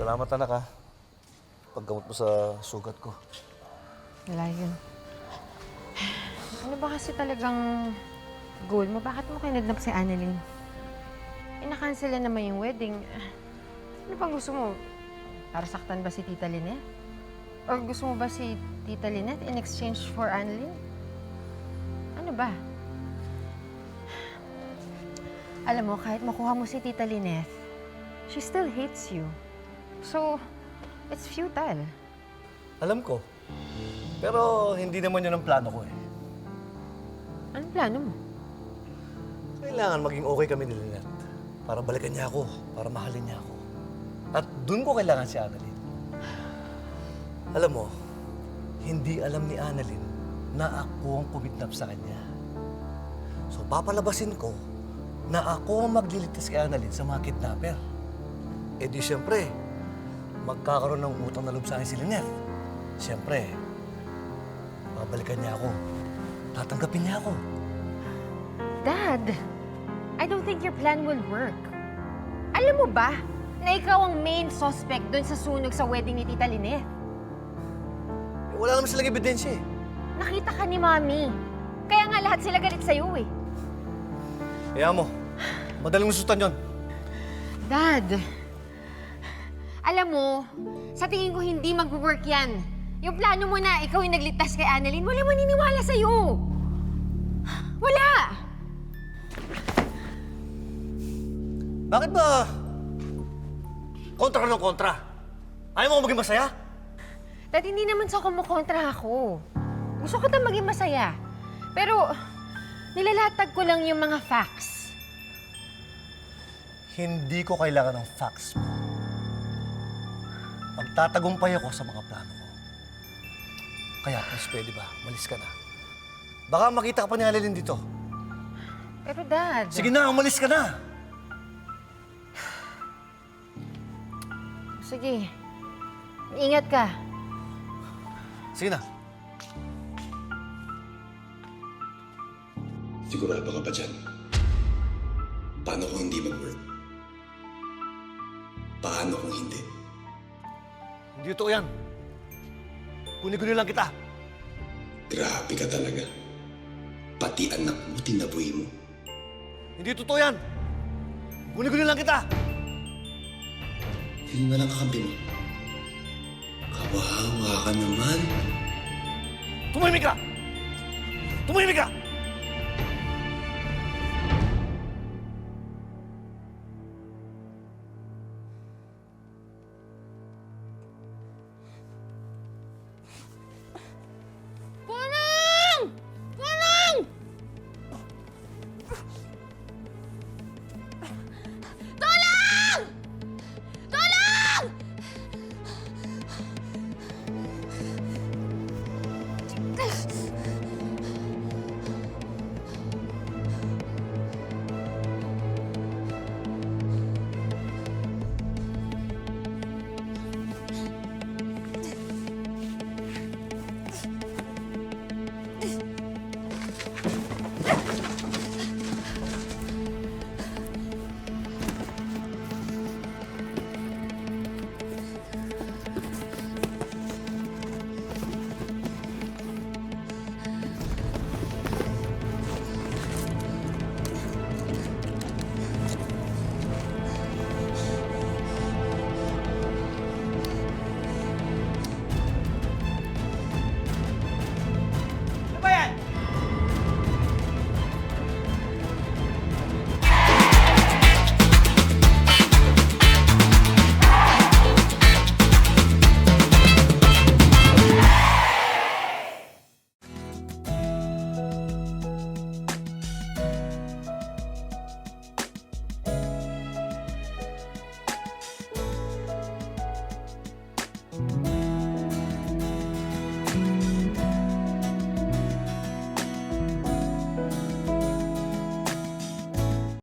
Salamat anak ha. Paggamot mo sa sugat ko. Wala yun. Ano ba kasi talagang goal mo? Bakit mo kinadnap si Annalyn? Ina-cancel na naman yung wedding. Ano pang gusto mo? Para saktan ba si Tita Lynette? Or gusto mo ba si Tita Lynette in exchange for Annalyn? Ano ba? Alam mo, kahit makuha mo si Tita Lynette, she still hates you. So, it's futile. Alam ko. Pero hindi naman yun ang plano ko eh. Anong plano mo? Kailangan maging okay kami ni Lynette. Para balikan niya ako. Para mahalin niya ako. At dun ko kailangan si Annalyn. Alam mo, hindi alam ni Annalyn na ako ang kumidnap sa kanya. So papalabasin ko na ako ang magliligtas kay Annalyn sa mga kidnapper. Eh di siyempre, magkakaroon ng utang na loob sa akin si Lynette. Siyempre, babalikan niya ako. Tatanggapin niya ako. Dad, I don't think your plan will work. Alam mo ba na ikaw ang main suspect doon sa sunog sa wedding ni Tita Lynette? Eh, wala naman silang ebidensya eh. Nakita ka ni Mami. Kaya nga lahat sila galit sa'yo eh. Kaya mo, madaling masusutan yun. Dad, alam mo, sa tingin ko hindi mag-work yan. Yung plano mo na ikaw yung nagligtas kay Annalyn, wala maniniwala sa'yo. Wala! Bakit ba kontra ka ng kontra? Ayaw mo maging masaya? Dad, hindi naman sa kumukontra ako. Gusto ko na maging masaya. Pero, nilalatag ko lang yung mga facts. Hindi ko kailangan ng facts mo. Magtatagumpay ako sa mga plano ko. Kaya, please, pwede ba? Umalis ka na. Baka makita ka pa ni Annalyn dito. Pero Dad... Sige na, umalis ka na! Sige. Ingat ka. Sige na. Sigurado ka ba dyan? Paano kung hindi mag-work? Paano kung hindi? Hindi totoo yan. Guni-guni lang kita. Grabe ka talaga. Pati anak mo, tinaboy mo. Hindi totoo yan. Guni-guni lang kita. Yun na lang kakampi mo. Kawawa ka naman. Tumahimik ka! Tumahimik ka! Punang! Punang! Tulong! Tulong!